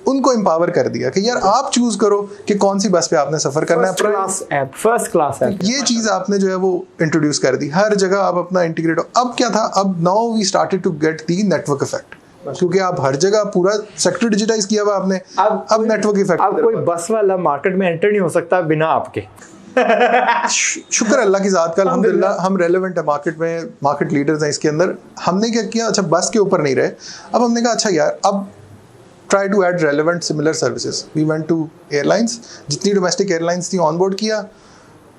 B: उनको एम्पावर कर दिया कि यार आप चूज करो कि कौन सी बस पे आपने सफर करना है।
A: फर्स्ट क्लास ऐप
B: ये चीज आपने जो है वो इंट्रोड्यूस कर दी, हर जगह आप अपना इंटीग्रेट हो। अब क्या था, अब now we started to get the network effect, क्योंकि आप हर जगह पूरा सेक्टर डिजिटाइज किया हुआ आपने। अब नेटवर्क इफेक्ट,
A: अब कोई बस वाला मार्केट में एंटर नहीं हो सकता बिना आपके।
B: शुक्र अल्लाह की ज़ात का, अल्हम्दुलिल्लाह हम रेलेवेंट है मार्केट में, मार्केट लीडर्स हैं इसके अंदर। हमने क्या किया, अच्छा बस के ऊपर नहीं रहे, अब हमने कहा अच्छा यार अब try to add relevant similar services. We went to airlines, जितनी डोमेस्टिक एयरलाइंस थी ऑनबोर्ड किया,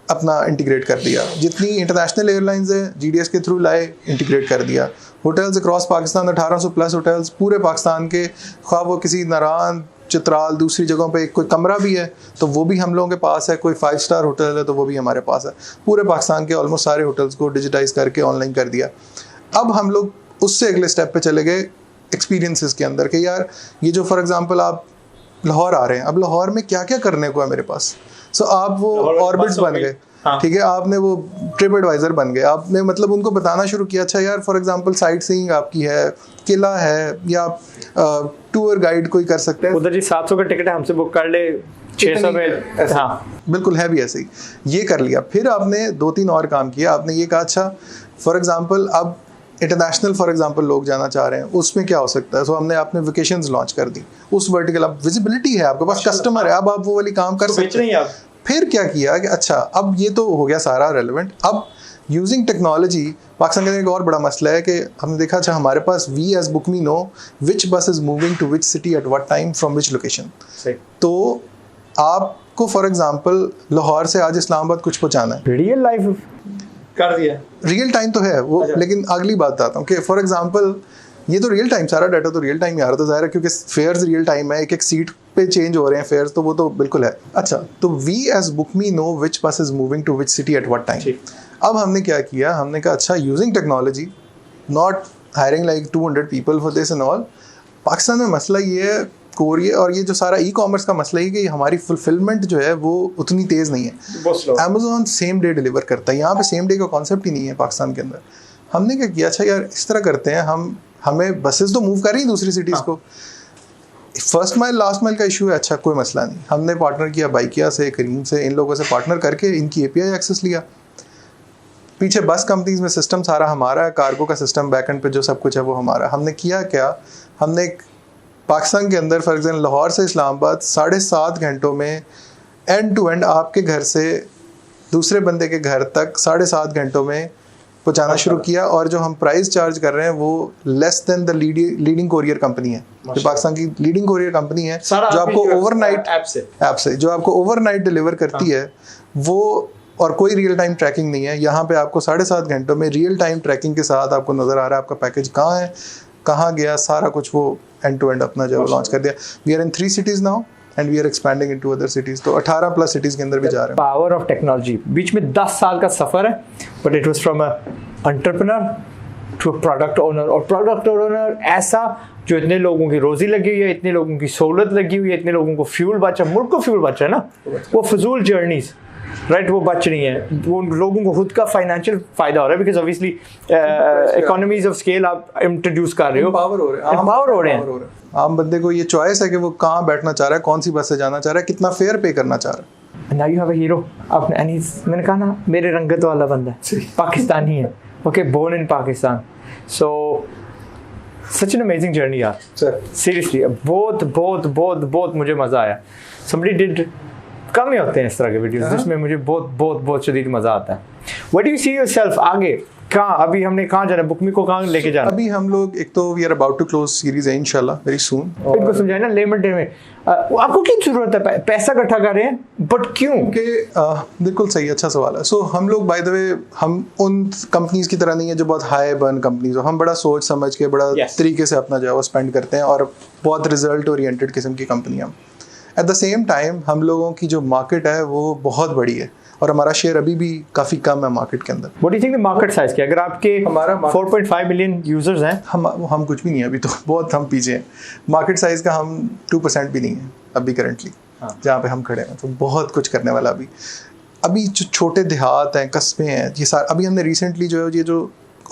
B: अपना इंटीग्रेट कर दिया, जितनी इंटरनेशनल एयरलाइंस है GDS के थ्रू लाए, इंटीग्रेट कर दिया। Hotels across Pakistan 1800 plus hotels पूरे पाकिस्तान के, ख्वाह वो किसी नारान चित्राल दूसरी जगहों पे कोई कमरा भी है तो वो भी हम लोगों के पास है, कोई 5 स्टार होटल है तो वो भी हमारे पास है। पूरे पाकिस्तान के ऑलमोस्ट सारे होटल्स को डिजिटाइज करके ऑनलाइन कर दिया। अब हम लोग उससे अगले स्टेप पे चले गए एक्सपीरियंसेस के अंदर कि यार ये जो फॉर एग्जांपल आप लाहौर आ रहे हैं, अब लाहौर में क्या क्या करने को है मेरे पास। सो आप वो ऑर्बिट्स बन गए, ठीक है, आपने वो ट्रिप एडवाइजर बन गए, आपने मतलब उनको बताना शुरू किया अच्छा यार फॉर एग्जांपल साइट सीइंग आपकी है, किला है, या टूर गाइड कोई कर सकते हैं।
A: उधर जी 700 का टिकट है, हमसे बुक कर ले 600 में। हाँ
B: बिल्कुल है भी ऐसे ही, ये कर लिया। फिर आपने 2-3 और काम किया, आपने ये कहा अच्छा फॉर एग्जांपल अब इंटरनेशनल फॉर एग्जांपल लोग जाना चाह रहे हैं, उसमें क्या हो सकता है। सो हमने आपने वेकेशंस लॉन्च कर दी उस वर्टिकल, अब विजिबिलिटी है, आपके पास कस्टमर है, अब आप वो वाली काम कर सकते हैं। फिर क्या किया कि अच्छा अब ये तो हो गया सारा रेलेवेंट। अब यूजिंग टेक्नोलॉजी पाकिस्तान का एक और बड़ा मसला है कि हमने देखा अच्छा हमारे पास we as Bookme know which bus is moving to which city at what time from which location. तो आपको फॉर एग्जांपल लाहौर से आज इस्लामाबाद कुछ पहुंचाना है,
A: रियल लाइफ कर दिया,
B: रियल टाइम तो है वो। अच्छा। लेकिन अगली बात आता हूँ कि फॉर एग्जांपल ये तो रियल टाइम, सारा डाटा तो रियल टाइम ही आ रहा था, ज़ाहिर है क्योंकि फेयर्स रियल टाइम है, एक एक सीट पे चेंज हो रहे हैं फेयर्स, तो वो तो बिल्कुल है। अच्छा तो we as Bookme know which bus is moving to which city at what time. अब हमने क्या किया, हमने कहा अच्छा using technology, not hiring like 200 people for this and all. Pakistan में मसला ये है कोरियर और ये जो सारा ई कॉमर्स का मसला है कि हमारी फुलफिलमेंट जो है वो उतनी तेज़ नहीं है। अमेजोन सेम डे डिलीवर करता है, यहाँ पे सेम डे का कॉन्सेप्ट ही नहीं है पाकिस्तान के अंदर। हमने क्या किया अच्छा यार इस तरह करते हैं, हमें बसेस तो मूव कर रही हैं दूसरी सिटीज़ को, फर्स्ट माइल लास्ट माइल का इशू है, अच्छा कोई मसला नहीं। हमने पार्टनर किया बाइकिया से, करीम से, इन लोगों से पार्टनर करके इनकी एपीआई एक्सेस लिया। पीछे बस कंपनीज में सिस्टम सारा हमारा है, कार्गो का सिस्टम बैकएंड पे जो सब कुछ है वो हमारा। हमने किया क्या, हमने पाकिस्तान के अंदर फॉर एग्जाम्पल लाहौर से इस्लामाबाद 7.5 घंटों में एंड टू एंड आपके घर से दूसरे बंदे के घर तक 7.5 घंटों में पहुंचाना शुरू किया। और जो हम प्राइस चार्ज कर रहे हैं वो less than the leading courier company है, जो पाकिस्तान की लीडिंग कोरियर कंपनी है, जो आपको ओवरनाइट ऐप से जो आपको ओवरनाइट डिलीवर करती है वो, और कोई रियल टाइम ट्रैकिंग नहीं है। यहाँ पे आपको 7.5 घंटों में रियल टाइम ट्रैकिंग के साथ आपको नज़र आ रहा है आपका पैकेज कहाँ है, कहाँ गया, सारा कुछ वो एंड टू एंड अपना जो लॉन्च कर दिया। We are in 3 cities now and we are expanding into other cities, तो 18+ सिटीज के अंदर भी जा रहे हैं।
A: पावर ऑफ टेक्नोलॉजी, बीच में 10 साल का सफर है, but it was from a entrepreneur to a product owner. और प्रोडक्ट ओनर ऐसा जो इतने लोगों की रोजी लगी हुई है, इतने लोगों की सहूलत लगी हुई है, इतने लोगों को फ्यूल बचा, मुल्क को फ्यूल बचा है ना, वो फजूल जर्नीज राइट वो बच रही हैं, वो लोगों को खुद का फाइनेंशियल फायदा हो रहा है, because obviously economies of scale आप इंट्रोड्यूस कर रहे हो, एम्पावर हो रहे हैं।
B: आम बंदे को ये चॉइस है कि वो कहाँ बैठना चाह रहा है, कौन सी बस से जाना चाह रहा है, कितना फेयर पे करना चाह रहा है।
A: Now you have a hero, आपने मैंने कहा ना मेरे रंगत वाला बंदा है, पाकिस्तानी है, okay, born in Pakistan. So such an amazing journey यार, सीरियसली बहुत बहुत बहुत बहुत मुझे मज़ा आया। समबडी डिड, कम ही होते हैं इस तरह के वीडियोस जिसमें मुझे बहुत बहुत बहुत शदीद मज़ा आता है। What do you see yourself आगे, कहाँ अभी हमने कहाँ जाना, बुक मी को कहाँ लेके जाना?
B: अभी हम लोग एक तो we are about to close series है इंशाल्लाह वेरी सून।
A: इनको समझाए ना लेमन डे में आपको क्या जरूरत है, पैसा इकट्ठा कर रहे हैं बट क्यों?
B: बिल्कुल सही, अच्छा सवाल है। सो हम लोग बाय द वे हम उन कंपनीज की तरह नहीं है जो बहुत हाई बर्न कंपनीज हो, हम बड़ा सोच समझ के बड़ा तरीके से अपना जो है वो स्पेंड करते हैं और बहुत रिजल्ट ओरिएंटेड किस्म की कंपनी हम। एट द सेम टाइम हम लोगों की जो मार्केट है वो बहुत बड़ी है और हमारा शेयर अभी भी काफ़ी कम है मार्केट के अंदर।
A: What do you think the market size क्या? अगर आपके हमारा 4.5 मिलियन यूजर्स हैं,
B: हम कुछ भी नहीं है अभी, तो बहुत हम पीछे हैं। मार्केट साइज का हम 2% भी नहीं है अभी करंटली जहाँ पे हम खड़े हैं, तो बहुत कुछ करने वाला अभी जो छोटे देहात हैं, कस्बे हैं, ये सारे अभी हमने रिसेंटली जो है ये जो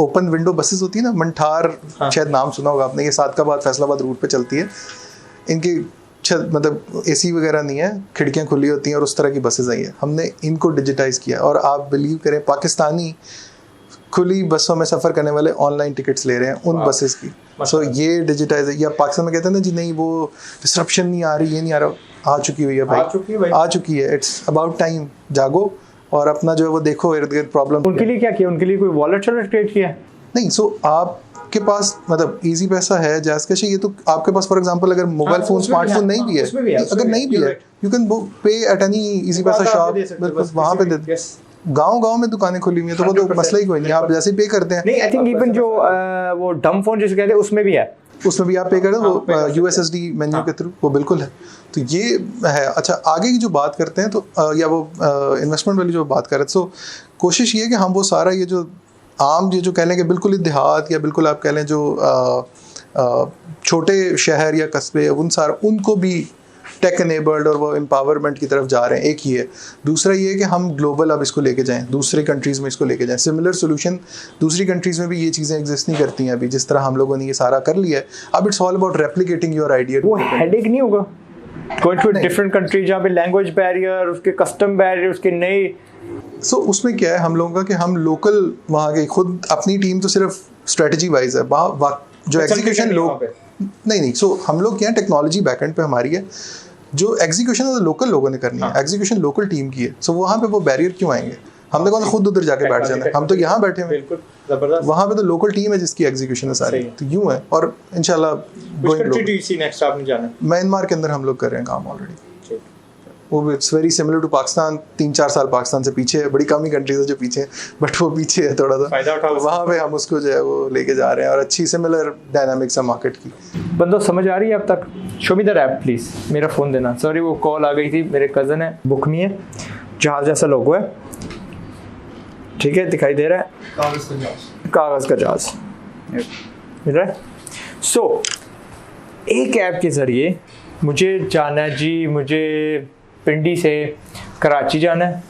B: ओपन विंडो बसेस होती है ना, मंठार शायद नाम सुना होगा आपने, ये सादकाबाद फैसलाबाद रूट पे चलती है। इनकी मतलब एसी वगैरह नहीं है, खिड़कियाँ खुली होती हैं और उस तरह की बसेस आई हैं। हमने इनको डिजिटाइज़ किया और आप बिलीव करें पाकिस्तानी खुली बसों में सफ़र करने वाले ऑनलाइन टिकट्स ले रहे हैं उन बसेस की। सो ये डिजिटाइज है। या पाकिस्तान में कहते हैं ना जी नहीं वो डिस्ट्रप्शन नहीं आ रही, ये नहीं आ रहा, आ चुकी हुई है भाई, आ चुकी है। इट्स अबाउट टाइम, जागो और अपना जो है वो देखो इर्द गिर्द प्रॉब्लम।
A: उनके लिए क्या किया? उनके लिए कोई वॉलेट क्रिएट किया?
B: नहीं, सो आपके पास मतलब इजी पैसा है, जैस कैश, ये तो आपके पास फॉर एग्जांपल अगर मोबाइल फोन स्मार्टफोन नहीं भी है, अगर नहीं भी है, you can pay at any easy पैसा शॉप, बिल्कुल वहाँ पे दे। गांव में दुकानें खुली हुई हैं तो वो तो मसला ही कोई नहीं, आप जैसे पे करते हैं।
A: नहीं, आई थिंक इवन जो वो डम फोन जिसे कहते हैं उसमें भी है,
B: उसमें भी आप पे करें वो USSD मेन्यू के थ्रू, वो बिल्कुल है। तो ये है। अच्छा, आगे की जो बात करते हैं तो या वो इन्वेस्टमेंट वाली जो बात करें, तो कोशिश ये है कि हम वो सारा ये जो आम ये जो कह लें कि बिल्कुल ही देहात या बिल्कुल आप कह लें जो छोटे शहर या कस्बे, उनको भी टेक एनेबल्ड और वो एम्पावरमेंट की तरफ जा रहे हैं। एक ही है। दूसरा ये है कि हम ग्लोबल अब इसको लेके जाएं, दूसरे कंट्रीज़ में इसको लेके जाएं। सिमिलर सोल्यूशन दूसरी कंट्रीज़ में भी ये चीज़ें एग्जिस्ट नहीं करती हैं अभी, जिस तरह हम लोगों ने ये सारा कर लिया है। अब it's all about replicating your idea.
A: वो हेडेक नहीं होगा गोइंग टू डिफरेंट कंट्री जहाँ पे लैंग्वेज बैरियर, उसके कस्टम बैरियर, उसके नए
B: उसमें क्या है हम लोगों का कि हम लोकल वहाँ के खुद अपनी टीम तो सिर्फ स्ट्रेटजी वाइज है, जो एग्जीक्यूशन लोग नहीं सो हम लोग क्या है, टेक्नोलॉजी बैकएंड पे हमारी है, जो एग्जीक्यूशन लोकल लोगों ने करनी है, एग्जीक्यूशन लोकल टीम की है। सो वहाँ पे वो बैरियर क्यों आएंगे? हमने कौन खुद उधर जाके बैठ जाना है? हम तो यहाँ बैठे हुए, वहाँ पे तो लोकल टीम है जिसकी एग्जीक्यूशन है सारी, तो यूँ है। और इंशाल्लाह म्यांमार के अंदर हम लोग कर रहे हैं काम ऑलरेडी। वो it's very similar to Pakistan. 3-4 साल पाकिस्तान से पीछे है, बड़ी कम ही कंट्रीज है जो पीछे है, बट वो पीछे है थोड़ा सा। वहाँ पे हम उसको जो है वो लेके जा रहे हैं, और अच्छी सिमिलर डायनामिक्स है मार्केट की।
A: बंदो समझ आ रही है अब तक? Show me the app please, मेरा फ़ोन देना। सॉरी वो कॉल आ गई थी, मेरे कज़न है, बुक मी है, जहाज जैसा लोगो है, ठीक है, दिखाई दे रहा है, कागज़ का जहाज मिल रहा है। सो एक ऐप के ज़रिए मुझे जाना है जी, मुझे पिंडी से कराची जाना है,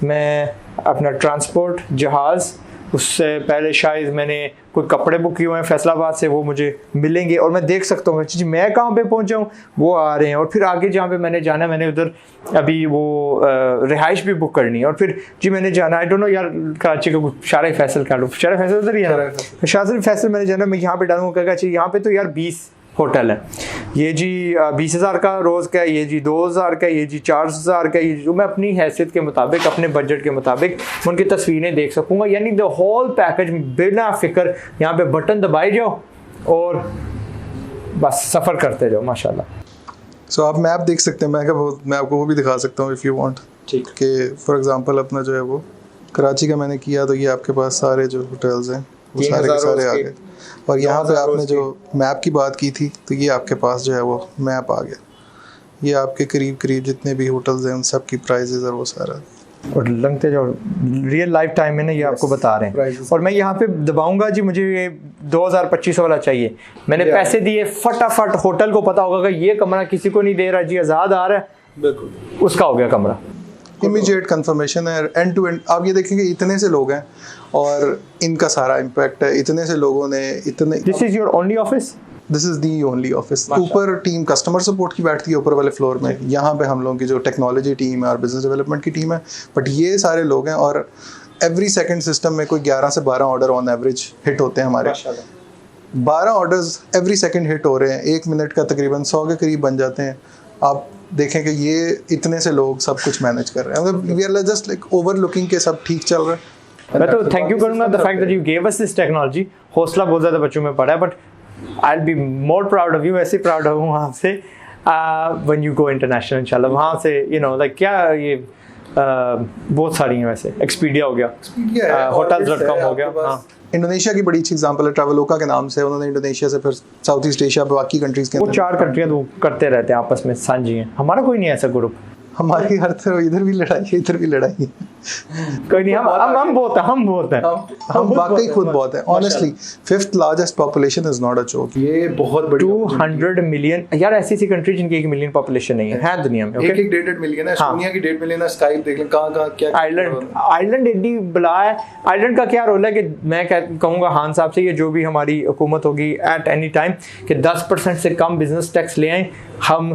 A: मैं अपना ट्रांसपोर्ट जहाज़, उससे पहले शायद मैंने कोई कपड़े बुक किए हुए हैं फैसलाबाद से, वो मुझे मिलेंगे और मैं देख सकता हूँ जी मैं कहाँ पे पहुँचा हूँ, वो आ रहे हैं। और फिर आगे जहाँ पे मैंने जाना है, मैंने उधर अभी वो रिहाइश भी बुक करनी है, और फिर जी मैंने जाना, आई डोंट नो यार, कराची का शारा फैसल का लो, शारा फैसल उधर ही है, शारा फैसल मैंने जाना, मैं यहाँ पे डालूंगा, कहेगा चाहिए यहाँ पे तो यार 20 होटल है, ये जी 20,000 का रोज़ का, ये जी 2,000 का, ये जी 4,000 का, ये जो मैं अपनी हैसियत के मुताबिक, अपने बजट के मुताबिक उनकी तस्वीरें देख सकूँगा। यानी द होल पैकेज बिना फिक्र, यहाँ पे बटन दबाई जाओ और बस सफ़र करते जाओ माशाल्लाह।
B: सो आप मैप देख सकते हैं, मैं आपको वो भी दिखा सकता हूँ इफ़ यू वांट। ठीक कि फॉर एग्जांपल अपना जो है वो कराची का मैंने किया, तो ये आपके पास सारे जो होटल्स हैं वो सारे के सारे आ गए। और यहाँ पे आपने जो मैप की बात की थी, तो ये आपके पास जो है वो मैप आ गया। ये आपके करीब करीब जितने भी होटल्स हैं उन सब की प्राइजेज़ और वो सारा,
A: और लगते जाओ रियल लाइफ टाइम में ना ये आपको बता रहे हैं। और मैं यहाँ पे दबाऊंगा जी मुझे ये 2,000-2,500 वाला चाहिए, मैंने पैसे दिए, फटाफट होटल को पता होगा कि ये कमरा किसी को नहीं दे रहा जी, आज़ाद आ रहा है, बिल्कुल उसका हो गया कमरा,
B: इमीडिएट कंफर्मेशन है, एंड टू एंड। आप ये देखेंगे इतने से लोग हैं और इनका सारा इम्पैक्ट है, इतने से लोगों ने इतने।
A: This is your only office?
B: This is the only office. ऊपर टीम कस्टमर सपोर्ट की बैठती है ऊपर वाले फ्लोर में, यहाँ पे हम लोगों की जो टेक्नोलॉजी टीम है और बिजनेस डेवलपमेंट की टीम है, बट ये सारे लोग हैं। और एवरी सेकंड सिस्टम में कोई 11 से 12 ऑर्डर ऑन एवरेज हिट होते हैं हमारे। 12 ऑर्डर्स एवरी सेकंड हिट हो रहे हैं, 1 मिनट का तकरीबन 100 के करीब बन जाते हैं। आप देखें कि ये इतने से लोग सब कुछ मैनेज कर रहे हैं, मतलब we are just like overlooking के सब ठीक चल रहा है।
A: मैं तो थैंक यू करूंगा the fact that you gave us this technology. हौसला बहुत ज़्यादा बच्चों में पड़ा है, but I will be more proud of you, ऐसे प्राउड हूँ आपसे व्हेन यू गो इंटरनेशनल इंशाल्लाह। वहाँ से यू नो लाइक क्या ये बहुत सारी हैं वैसे, एक्सपीडिया हो गया, hotels.com हो गया। हाँ,
B: इंडोनेशिया की बड़ी अच्छी एग्जांपल है, ट्रैवलोका के नाम से, उन्होंने इंडोनेशिया से फिर साउथ ईस्ट एशिया पे बाकी कंट्रीज के
A: वो 4 कंट्रियाँ तो करते रहते हैं आपस में साझी हैं। हमारा कोई नहीं ऐसा ग्रुप,
B: हमारी हर तरफ इधर भी लड़ाई है इधर भी लड़ाई है,
A: कोई नहीं, हम बहुत हैं,
B: हम वाकई खुद बहुत है honestly. 5th largest population is not a joke, ये बहुत बड़ी
A: 200 मिलियन यार, ऐसी कंट्री जिनकी 1 मिलियन पॉपुलेशन नहीं है दुनिया में।
B: एक 1.5 मिलियन है, एस्टोनिया की 1.5 मिलियन है, स्काइप देख लें कहाँ क्या।
A: आयरलैंड एडी बला है। आयरलैंड का क्या रोल है कि मैं कहूँगा खान साहब से, ये जो भी हमारी हुकूमत होगी एट एनी टाइम कि 10% से कम बिजनेस टैक्स ले आए, हम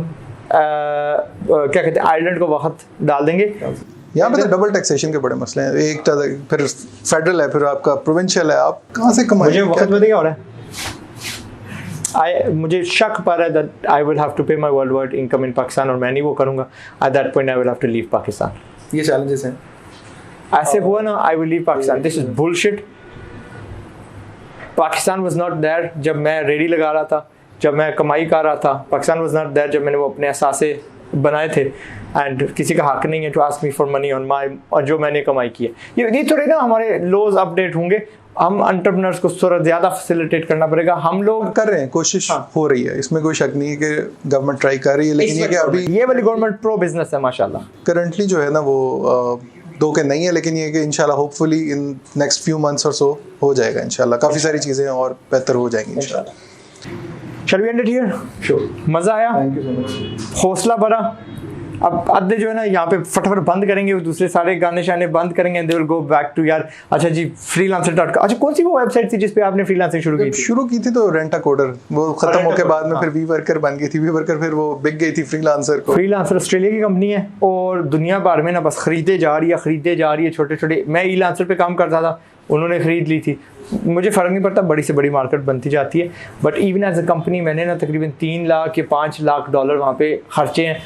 A: क्या कहते हैं आयरलैंड को वक्त डाल देंगे।
B: यहाँ पे तो डबल टैक्सेशन के बड़े मसले हैं, एक फिर फेडरल है, फिर आपका प्रोविंशियल है, आप कहाँ से कमाएंगे?
A: मुझे वक्त बताइए हो रहा है, मुझे शक पर है that I will have to pay my worldwide income in Pakistan, और मैं नहीं वो करूँगा। At that point I will have to leave Pakistan।
B: ये चैलेंजेस हैं,
A: ऐसे हुआ ना, I will leave Pakistan। This is bullshit। Pakistan was not there जब मैं रेडी लगा रहा था, जब मैं कमाई कर रहा था। पाकिस्तान वाज नॉट देयर जब मैंने वो अपने असासे बनाए थे, एंड किसी का हक नहीं है to ask me for money on my, और जो मैंने कमाई की है। ये थोड़े ना हमारे लॉज अपडेट होंगे हम एंटरप्रेन्योर्स को थोड़ा ज़्यादा फैसिलिटेट करना पड़ेगा। हम लोग
B: कर रहे हैं, कोशिश हो रही है, इसमें कोई शक नहीं है कि गवर्नमेंट ट्राई कर रही है, लेकिन ये कि अभी
A: ये वाली गवर्नमेंट प्रो बिजनेस है माशाल्लाह।
B: करंटली जो है ना वो दो के नहीं है, लेकिन ये कि इंशाल्लाह hopefully in next few months और सो हो जाएगा इंशाल्लाह, काफ़ी सारी चीज़ें और बेहतर हो जाएंगी इंशाल्लाह।
A: Shall we end it here?
B: Sure.
A: मज़ा आया,
B: Thank you so much.
A: हौसला भरा। अब आधे जो है ना यहाँ पे फटाफट बंद करेंगे, दूसरे सारे गाने शाने बंद करेंगे, they will go back to यार अच्छा जी freelancer.com। अच्छा कौन सी वो वेबसाइट थी जिस पे आपने फ्रीलांसिंग शुरू की थी?
B: शुरू की थी तो रेंट अ कोडर, वो खत्म होके बाद में फिर वी वर्कर बन गई थी, वी वर्कर फिर वो बिक गई थी फ्रीलांसर को।
A: फ्रीलांसर ऑस्ट्रेलिया की कंपनी है और दुनिया भर में ना बस खरीदे जा रही है छोटे छोटे। मैं ई-लांसर पे काम करता था, उन्होंने ख़रीद ली थी, मुझे फ़र्क नहीं पड़ता, बड़ी से बड़ी मार्केट बनती जाती है। But even as a company मैंने ना तकरीबन 3 लाख या 5 लाख डॉलर वहाँ पे खर्चे हैं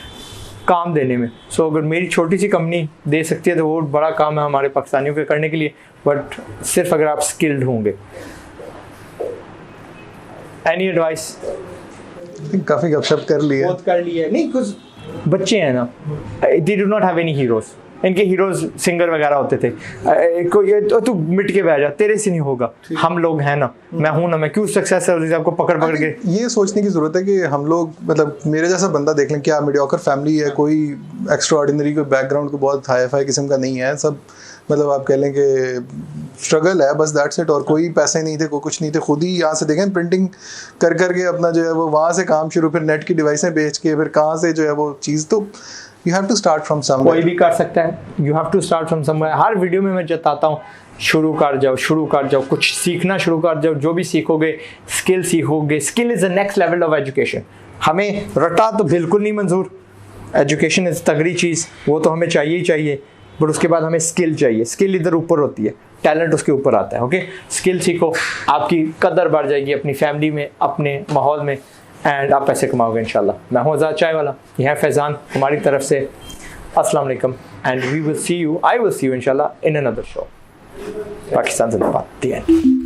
A: काम देने में। सो अगर मेरी छोटी सी कंपनी दे सकती है तो वो बड़ा काम है हमारे पाकिस्तानियों के करने के लिए, बट सिर्फ अगर आप स्किल्ड होंगे। Any advice?
B: काफ़ी गपशप कर ली है,
A: बहुत कर लिया है। नहीं कुछ बच्चे हैं ना, they do not have any heroes. इनके हीरोज सिंगर वगैरह होते थे, तू मिट के बह जा, तेरे से नहीं होगा, हम लोग हैं ना, मैं हूं ना, मैं क्यों सक्सेस है आपको पकड़ के।
B: ये सोचने की जरूरत है कि हम लोग मतलब मेरे जैसा बंदा देख लें, क्या मीडियोकर फैमिली है, कोई एक्स्ट्रा ऑर्डिनरी, कोई बैकग्राउंड को बहुत हाई फाई किस्म का नहीं है, सब मतलब आप कह लें कि स्ट्रगल है बस, दैट्स इट। और कोई पैसे नहीं थे, कोई कुछ नहीं थे, खुद ही यहाँ से देखें प्रिंटिंग कर करके अपना जो है वो वहाँ से काम शुरू, फिर नेट की डिवाइसें बेच के फिर कहाँ से जो है वो चीज़, तो you have to start from somewhere।
A: कोई भी कर सकता है, you have to start from somewhere। Her video में मैं जताता हूँ शुरू कर जाओ, कुछ सीखना शुरू कर जाओ, जो भी सीखोगे स्किल सीखोगे। Skill is the next level of education. हमें रटा तो बिल्कुल नहीं मंजूर, एजुकेशन इज़ तगड़ी चीज़, वो तो हमें चाहिए ही चाहिए, बट उसके बाद हमें स्किल चाहिए। स्किल इधर ऊपर होती है, टैलेंट उसके ऊपर आता है। ओके, स्किल सीखो, आपकी कदर बढ़ जाएगी अपनी फैमिली में, अपने माहौल में, एंड आप पैसे कमाओगे इंशाल्लाह। मैं हूँ आज़ाद चाय वाला, यह है फैज़ान हमारी तरफ से। अस्सलाम वालेकुम and we will see you, I will see you इंशाल्लाह इन अनदर शो। पाकिस्तान जिंदाबाद। The and.